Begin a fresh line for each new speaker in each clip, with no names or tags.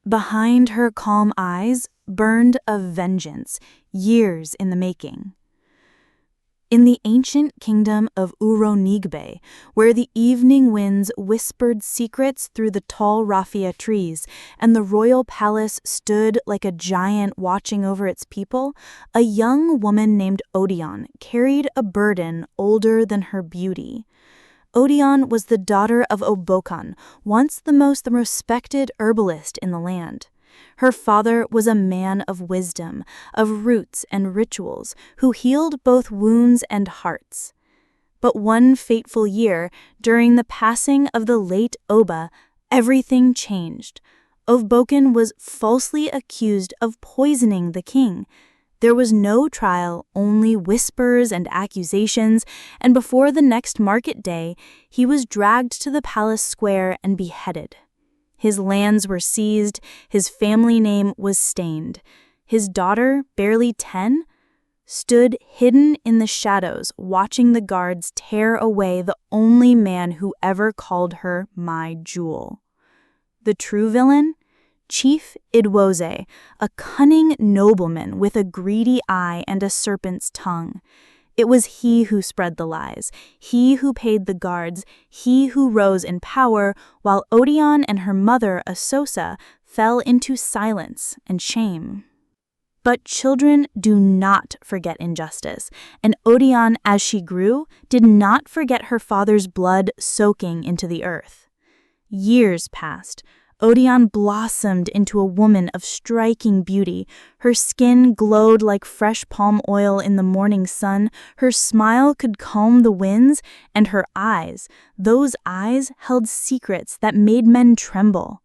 Behind her calm eyes burned a vengeance, years in the making. In the ancient kingdom of Uronigbe, where the evening winds whispered secrets through the tall raffia trees and the royal palace stood like a giant watching over its people, a young woman named Odion carried a burden older than her beauty. Odion was the daughter of Obokan, once the most respected herbalist in the land. Her father was a man of wisdom, of roots and rituals, who healed both wounds and hearts. But one fateful year, during the passing of the late Oba, everything changed. Obokan was falsely accused of poisoning the king. There was no trial, only whispers and accusations, and before the next market day, he was dragged to the palace square and beheaded. His lands were seized, his family name was stained. His daughter, barely 10, stood hidden in the shadows, watching the guards tear away the only man who ever called her my jewel. The true villain? Chief Idwose, a cunning nobleman with a greedy eye and a serpent's tongue. It was he who spread the lies, he who paid the guards, he who rose in power, while Odion and her mother, Asosa, fell into silence and shame. But children do not forget injustice, and Odion, as she grew, did not forget her father's blood soaking into the earth. Years passed. Odion blossomed into a woman of striking beauty. Her skin glowed like fresh palm oil in the morning sun, her smile could calm the winds, and her eyes, those eyes held secrets that made men tremble.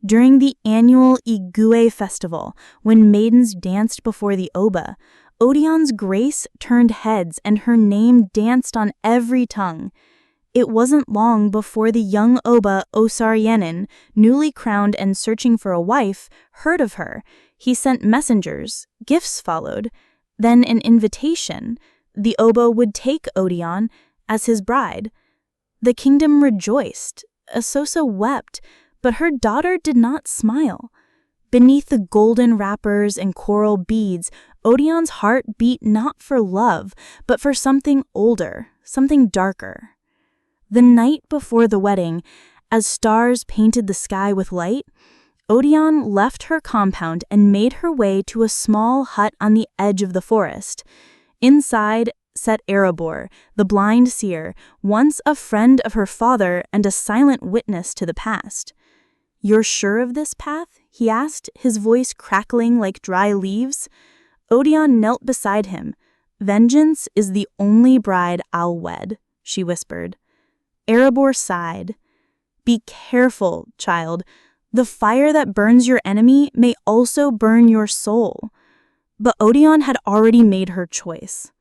During the annual Igue Festival, when maidens danced before the Oba, Odion's grace turned heads and her name danced on every tongue. It wasn't long before the young Oba Osaryenin, newly crowned and searching for a wife, heard of her. He sent messengers, gifts followed, then an invitation. The Oba would take Odion as his bride. The kingdom rejoiced. Asosa wept, but her daughter did not smile. Beneath the golden wrappers and coral beads, Odion's heart beat not for love, but for something older, something darker. The night before the wedding, as stars painted the sky with light, Odion left her compound and made her way to a small hut on the edge of the forest. Inside sat Erebor, the blind seer, once a friend of her father and a silent witness to the past. "You're sure of this path?" he asked, his voice crackling like dry leaves. Odion knelt beside him. "Vengeance is the only bride I'll wed," she whispered. Erebor sighed. "Be careful, child. The fire that burns your enemy may also burn your soul." But Odion had already made her choice.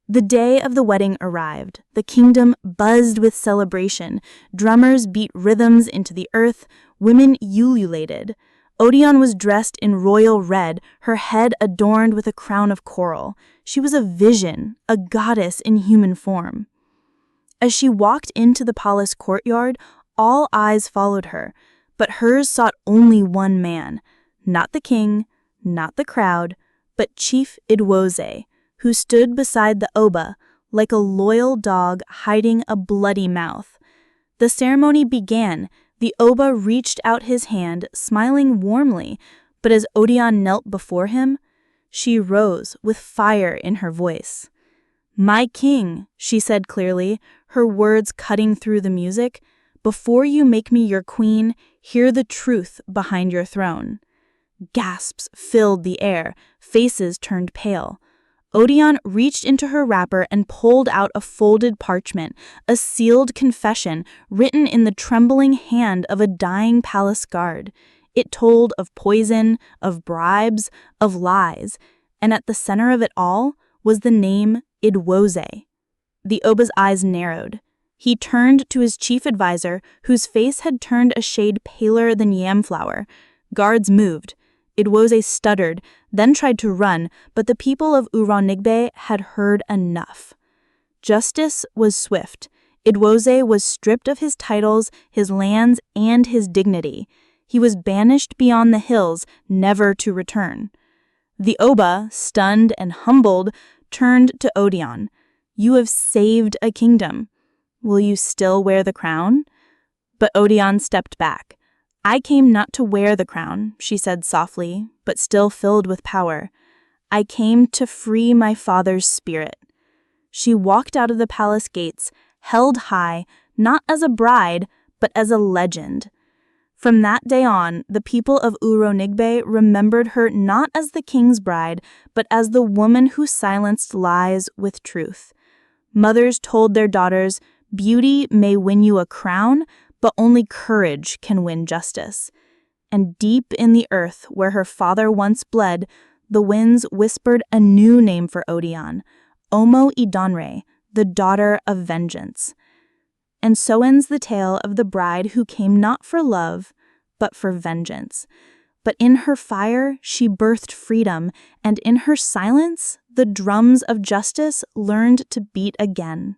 The day of the wedding arrived. The kingdom buzzed with celebration. Drummers beat rhythms into the earth. Women ululated. Odion was dressed in royal red, her head adorned with a crown of coral. She was a vision, a goddess in human form. As she walked into the palace courtyard, all eyes followed her, but hers sought only one man, not the king, not the crowd, but Chief Idwose, who stood beside the Oba, like a loyal dog hiding a bloody mouth. The ceremony began. The Oba reached out his hand, smiling warmly, but as Odion knelt before him, she rose with fire in her voice. "My king," she said clearly, her words cutting through the music, "before you make me your queen, hear the truth behind your throne." Gasps filled the air, faces turned pale. Odion reached into her wrapper and pulled out a folded parchment, a sealed confession written in the trembling hand of a dying palace guard. It told of poison, of bribes, of lies, and at the center of it all was the name Idwose. The Oba's eyes narrowed. He turned to his chief advisor, whose face had turned a shade paler than yam flour. Guards moved. Idwose stuttered, then tried to run, but the people of Uronigbe had heard enough. Justice was swift. Idwose was stripped of his titles, his lands, and his dignity. He was banished beyond the hills, never to return. The Oba, stunned and humbled, turned to Odion. You have saved a kingdom. Will you still wear the crown? But Odion stepped back. I came not to wear the crown, she said softly, but still filled with power. I came to free my father's spirit. She walked out of the palace gates, held high, not as a bride, but as a legend. From that day on, the people of Uronigbe remembered her not as the king's bride, but as the woman who silenced lies with truth. Mothers told their daughters, beauty may win you a crown, but only courage can win justice. And deep in the earth, where her father once bled, the winds whispered a new name for Odion, Omo Idonre, the daughter of vengeance. And so ends the tale of the bride who came not for love, but for vengeance. But in her fire, she birthed freedom, and in her silence, the drums of justice learned to beat again.